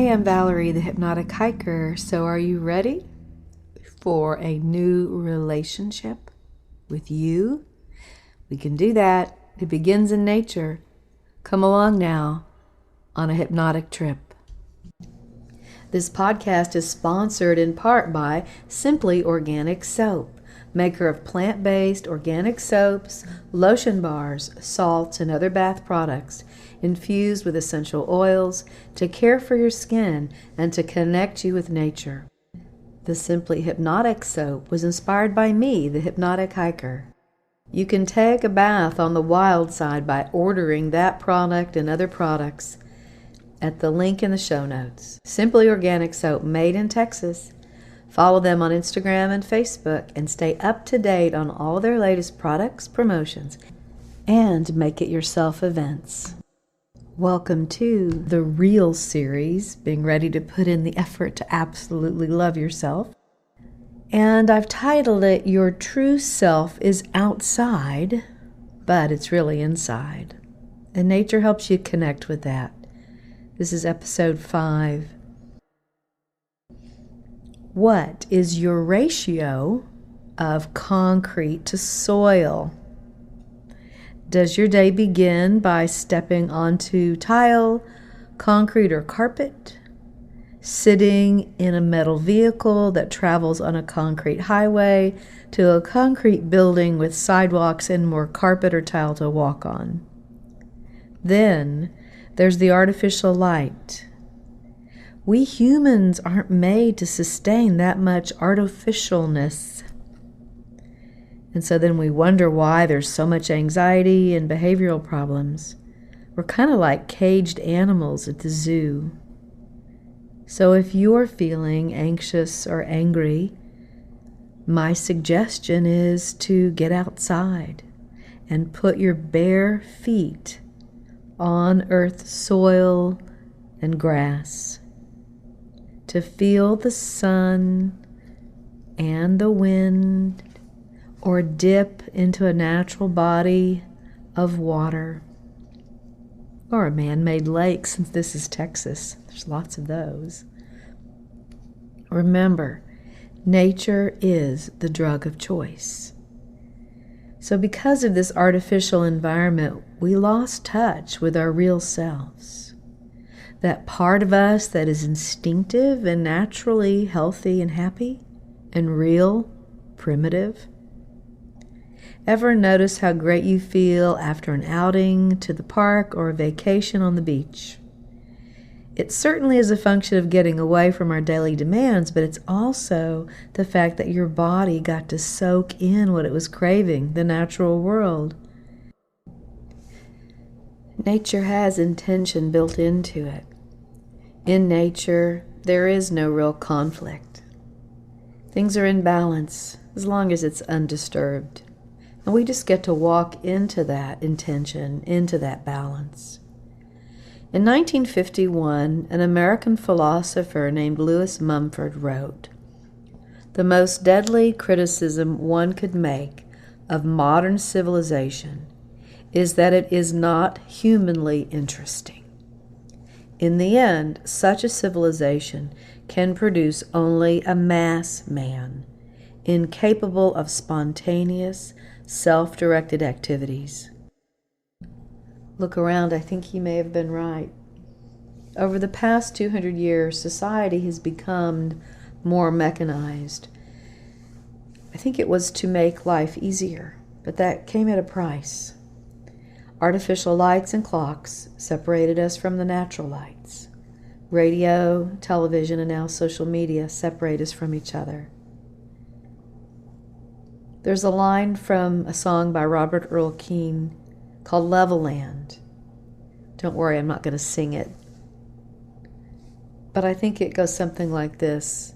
Hey, I'm Valerie, the Hypnotic Hiker. So are you ready for a new relationship with you? We can do that. It begins in nature. Come along now on a hypnotic trip. This podcast is sponsored in part by Simply Organic Soap, maker of plant-based organic soaps, lotion bars, salts, and other bath products infused with essential oils to care for your skin and to connect you with nature. The Simply Hypnotic soap was inspired by me, the Hypnotic Hiker. You can take a bath on the wild side by ordering that product and other products at the link in the show notes. Simply Organic Soap, made in Texas. Follow them on Instagram and Facebook and stay up to date on all their latest products, promotions, and Make It Yourself events. Welcome to the Real series, being ready to put in the effort to absolutely love yourself. And I've titled it, Your True Self is Outside, but it's really inside. And nature helps you connect with that. This is episode 5. What is your ratio of concrete to soil? Does your day begin by stepping onto tile, concrete, or carpet? Sitting in a metal vehicle that travels on a concrete highway to a concrete building with sidewalks and more carpet or tile to walk on? Then there's the artificial light. We humans aren't made to sustain that much artificial-ness. And so then we wonder why there's so much anxiety and behavioral problems. We're kind of like caged animals at the zoo. So if you're feeling anxious or angry, my suggestion is to get outside and put your bare feet on earth, soil, and grass, to feel the sun and the wind, or dip into a natural body of water, or a man-made lake, since this is Texas. There's lots of those. Remember, nature is the drug of choice. So because of this artificial environment, we lost touch with our real selves. That part of us that is instinctive and naturally healthy and happy and real, primitive. Ever notice how great you feel after an outing to the park or a vacation on the beach? It certainly is a function of getting away from our daily demands, but it's also the fact that your body got to soak in what it was craving, the natural world. Nature has intention built into it. In nature, there is no real conflict. Things are in balance as long as it's undisturbed. And we just get to walk into that intention, into that balance. In 1951, an American philosopher named Lewis Mumford wrote, "The most deadly criticism one could make of modern civilization is that it is not humanly interesting. In the end, such a civilization can produce only a mass man, incapable of spontaneous, self-directed activities." Look around, I think he may have been right. Over the past 200 years, society has become more mechanized. I think it was to make life easier, but that came at a price. Artificial lights and clocks separated us from the natural lights. Radio, television, and now social media separate us from each other. There's a line from a song by Robert Earl Keen called Level Land. Don't worry, I'm not going to sing it. But I think it goes something like this.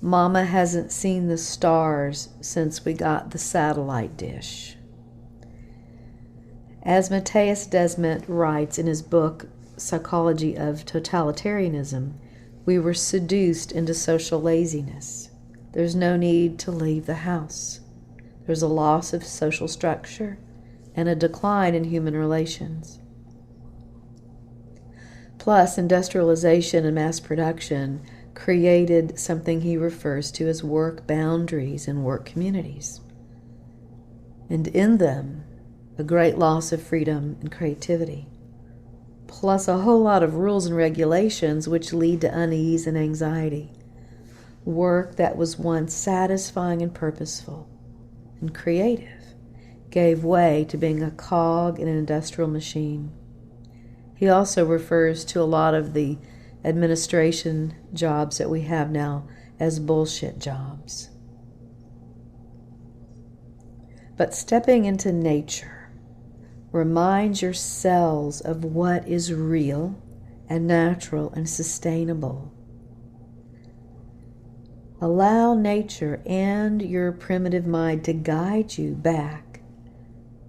Mama hasn't seen the stars since we got the satellite dish. As Matthias Desmet writes in his book, Psychology of Totalitarianism, we were seduced into social laziness. There's no need to leave the house. There's a loss of social structure and a decline in human relations. Plus, industrialization and mass production created something he refers to as work boundaries and work communities. And in them, a great loss of freedom and creativity. Plus a whole lot of rules and regulations which lead to unease and anxiety. Work that was once satisfying and purposeful and creative gave way to being a cog in an industrial machine. He also refers to a lot of the administration jobs that we have now as bullshit jobs. But stepping into nature reminds your cells of what is real and natural and sustainable. Allow nature and your primitive mind to guide you back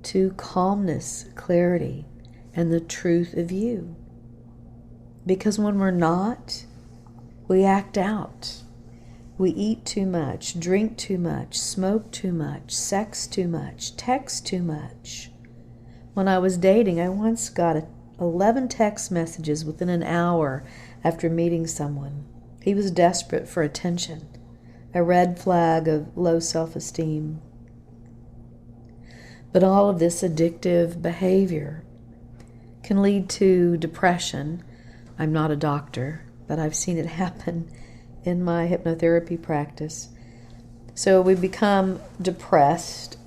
to calmness, clarity, and the truth of you. Because when we're not, we act out. We eat too much, drink too much, smoke too much, sex too much, text too much. When I was dating, I once got 11 text messages within an hour after meeting someone. He was desperate for attention, a red flag of low self-esteem. But all of this addictive behavior can lead to depression. I'm not a doctor, but I've seen it happen in my hypnotherapy practice. So we become depressed,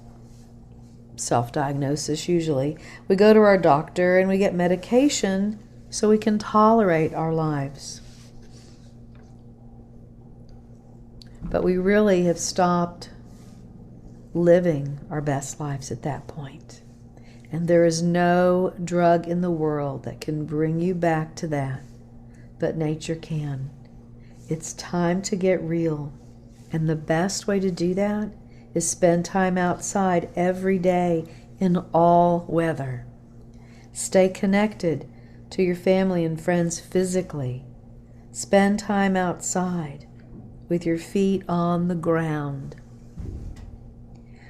self-diagnosis usually. We go to our doctor and we get medication so we can tolerate our lives. But we really have stopped living our best lives at that point. And there is no drug in the world that can bring you back to that, but nature can. It's time to get real. And the best way to do that is spend time outside every day in all weather. Stay connected to your family and friends physically. Spend time outside with your feet on the ground.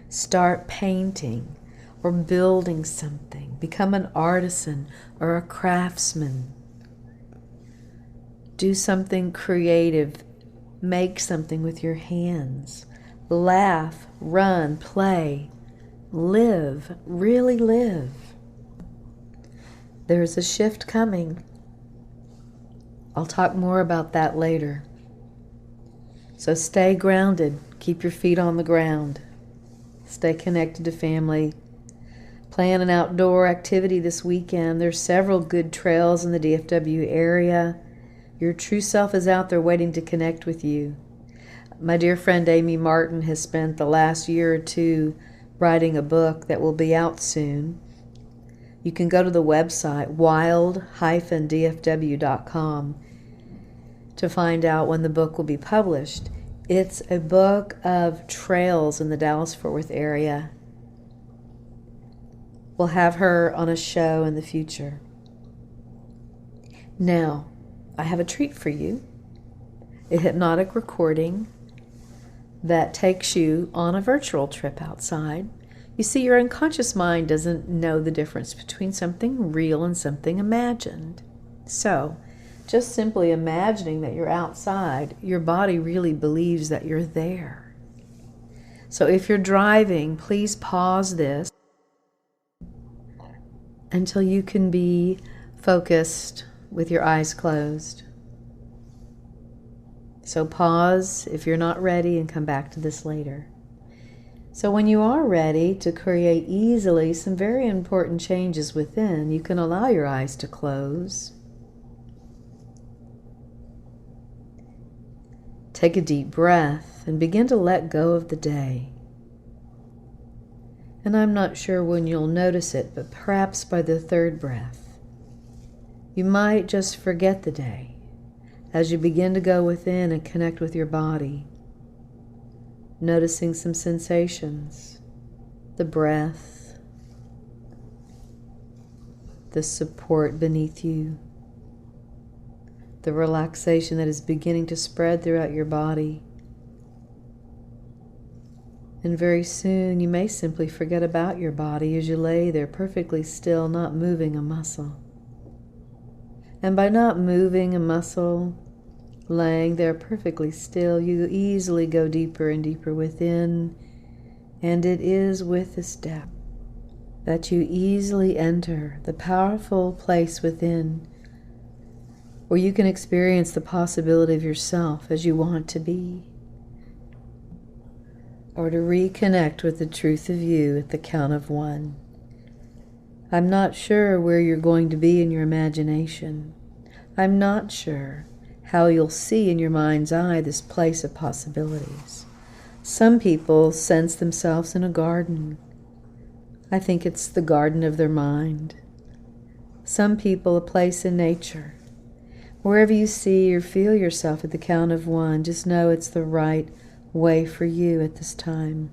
Start painting or building something. Become an artisan or a craftsman. Do something creative. Make something with your hands. Laugh, run, play. Live, really live. There's a shift coming. I'll talk more about that later. So stay grounded. Keep your feet on the ground. Stay connected to family. Plan an outdoor activity this weekend. There's several good trails in the DFW area. Your true self is out there waiting to connect with you. My dear friend Amy Martin has spent the last year or two writing a book that will be out soon. You can go to the website wild-dfw.com to find out when the book will be published. It's a book of trails in the Dallas-Fort Worth area. We'll have her on a show in the future. Now, I have a treat for you. A hypnotic recording that takes you on a virtual trip outside. You see, your unconscious mind doesn't know the difference between something real and something imagined. So, just simply imagining that you're outside, your body really believes that you're there. So if you're driving, please pause this until you can be focused with your eyes closed. So pause if you're not ready and come back to this later. So when you are ready to create easily some very important changes within, you can allow your eyes to close. Take a deep breath and begin to let go of the day. And I'm not sure when you'll notice it, but perhaps by the third breath, you might just forget the day as you begin to go within and connect with your body, noticing some sensations, the breath, the support beneath you, the relaxation that is beginning to spread throughout your body. And very soon you may simply forget about your body as you lay there perfectly still, not moving a muscle. And by not moving a muscle, laying there perfectly still, you easily go deeper and deeper within. And it is with this depth that you easily enter the powerful place within, where you can experience the possibility of yourself as you want to be, or to reconnect with the truth of you at the count of 1. I'm not sure where you're going to be in your imagination. I'm not sure how you'll see in your mind's eye this place of possibilities. Some people sense themselves in a garden. I think it's the garden of their mind. Some people a place in nature. Wherever you see or feel yourself at the count of 1, just know it's the right way for you at this time.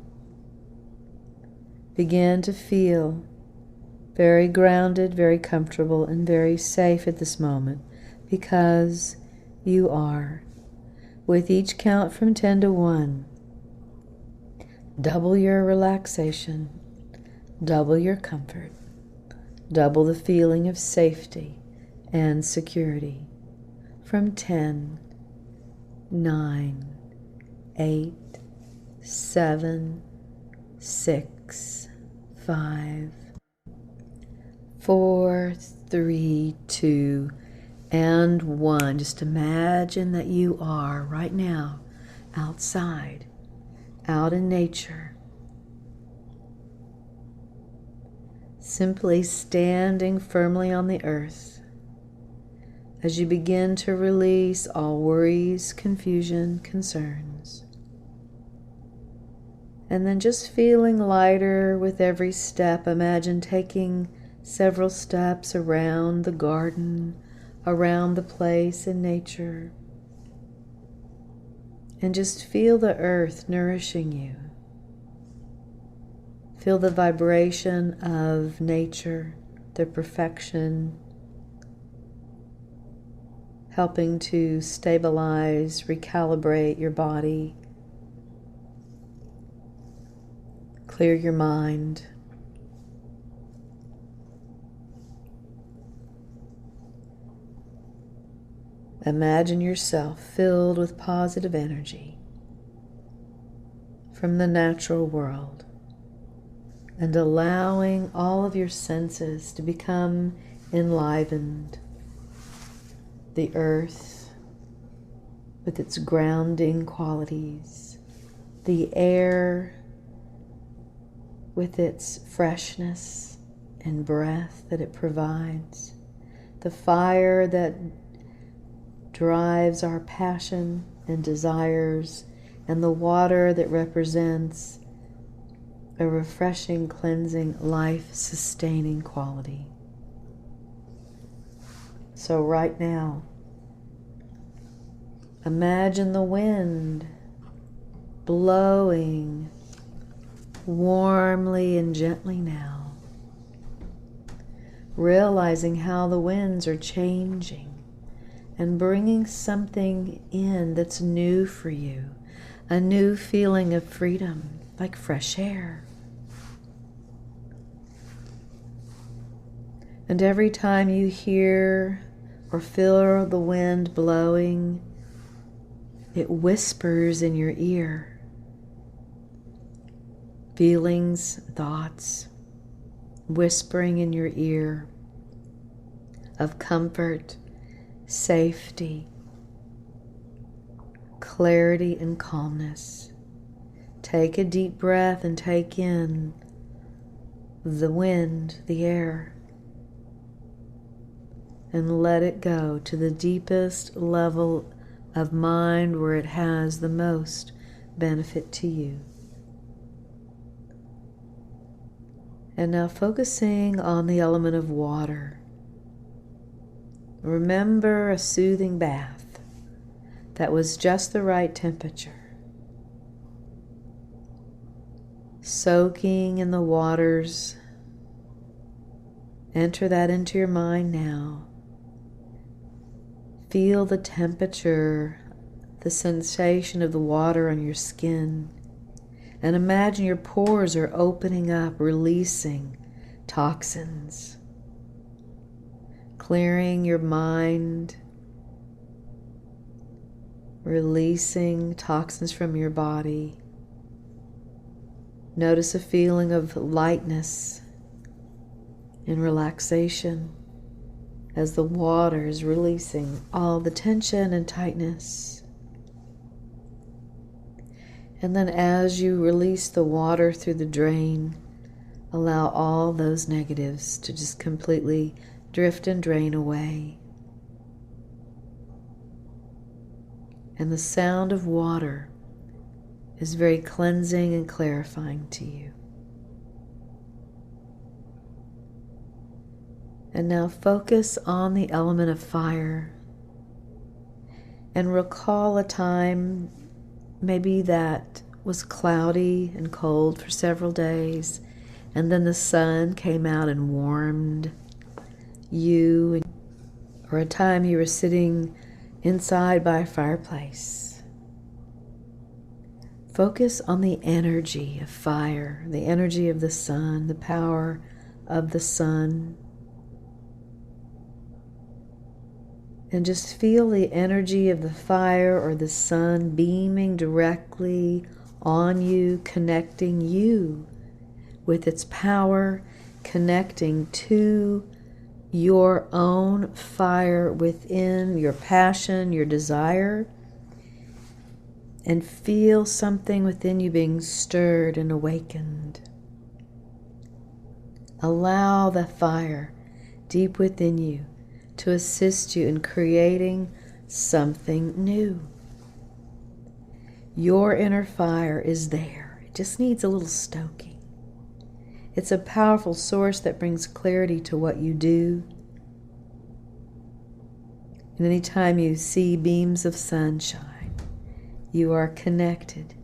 Begin to feel very grounded, very comfortable, and very safe at this moment, because you are. With each count from 10 to 1, double your relaxation, double your comfort, double the feeling of safety and security. From 10, 9, 8, 7, 6, 5, 4, 3, 2, and 1. Just imagine that you are right now outside, out in nature, simply standing firmly on the earth as you begin to release all worries, confusion, concerns. And then just feeling lighter with every step. Imagine taking several steps around the garden, around the place in nature, and just feel the earth nourishing you. Feel the vibration of nature, the perfection, helping to stabilize, recalibrate your body, clear your mind. Imagine yourself filled with positive energy from the natural world, and allowing all of your senses to become enlivened. The earth with its grounding qualities, the air with its freshness and breath that it provides, the fire that drives our passion and desires, and the water that represents a refreshing, cleansing, life-sustaining quality. So right now, imagine the wind blowing warmly and gently now, realizing how the winds are changing and bringing something in that's new for you, a new feeling of freedom, like fresh air. And every time you hear or feel the wind blowing, it whispers in your ear feelings, thoughts, whispering in your ear of comfort, safety, clarity, and calmness. Take a deep breath and take in the wind, the air, and let it go to the deepest level of mind where it has the most benefit to you. And now focusing on the element of water. Remember a soothing bath that was just the right temperature. Soaking in the waters. Enter that into your mind now. Feel the temperature, the sensation of the water on your skin. And imagine your pores are opening up, releasing toxins. clearing your mind, releasing toxins from your body. Notice a feeling of lightness and relaxation as the water is releasing all the tension and tightness. And then as you release the water through the drain, allow all those negatives to just completely drift and drain away. And the sound of water is very cleansing and clarifying to you. And now focus on the element of fire and recall a time maybe that was cloudy and cold for several days, and then the sun came out and warmed you, or a time you were sitting inside by a fireplace. Focus on the energy of fire, the energy of the sun, the power of the sun. And just feel the energy of the fire or the sun beaming directly on you, connecting you with its power, connecting to your own fire within, your passion, your desire. And feel something within you being stirred and awakened. Allow the fire deep within you to assist you in creating something new. Your inner fire is there. It just needs a little stoking. It's a powerful source that brings clarity to what you do. And anytime you see beams of sunshine, you are connected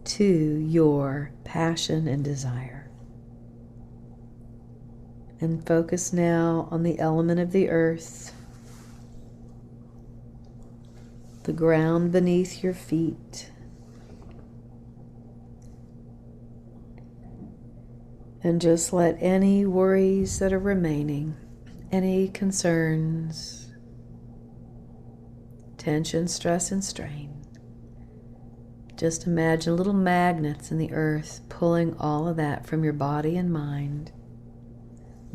to your passion and desire. And focus now on the element of the earth, the ground beneath your feet, and just let any worries that are remaining, any concerns, tension, stress, and strain, just imagine little magnets in the earth pulling all of that from your body and mind,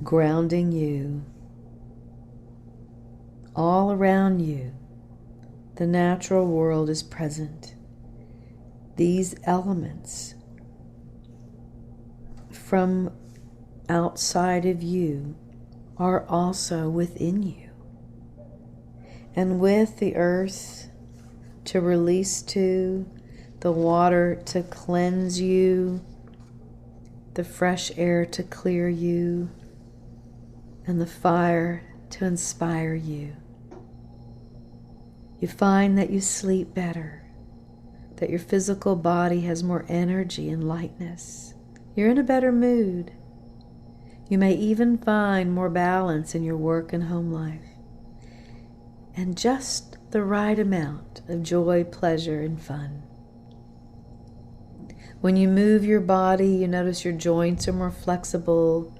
grounding you. All around you, the natural world is present. These elements from outside of you are also within you. And with the earth to release to, the water to cleanse you, the fresh air to clear you, and the fire to inspire you, you find that you sleep better, that your physical body has more energy and lightness. You're in a better mood. You may even find more balance in your work and home life, and just the right amount of joy, pleasure, and fun. When you move your body, you notice your joints are more flexible,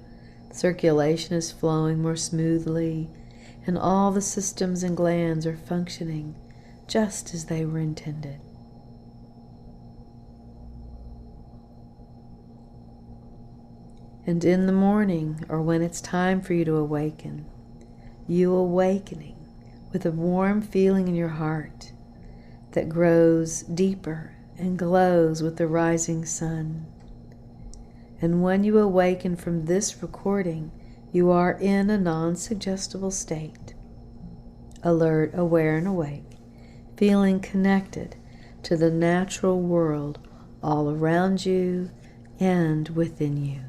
circulation is flowing more smoothly, and all the systems and glands are functioning just as they were intended. And in the morning, or when it's time for you to awaken, you awakening with a warm feeling in your heart that grows deeper and glows with the rising sun. And when you awaken from this recording, you are in a non-suggestible state, alert, aware, and awake, feeling connected to the natural world all around you and within you.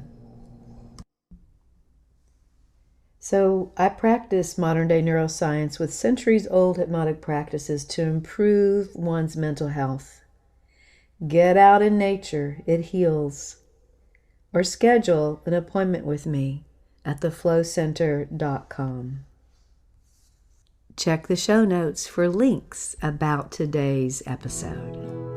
So I practice modern-day neuroscience with centuries-old hypnotic practices to improve one's mental health. Get out in nature, it heals. Or schedule an appointment with me at theflowcenter.com. Check the show notes for links about today's episode.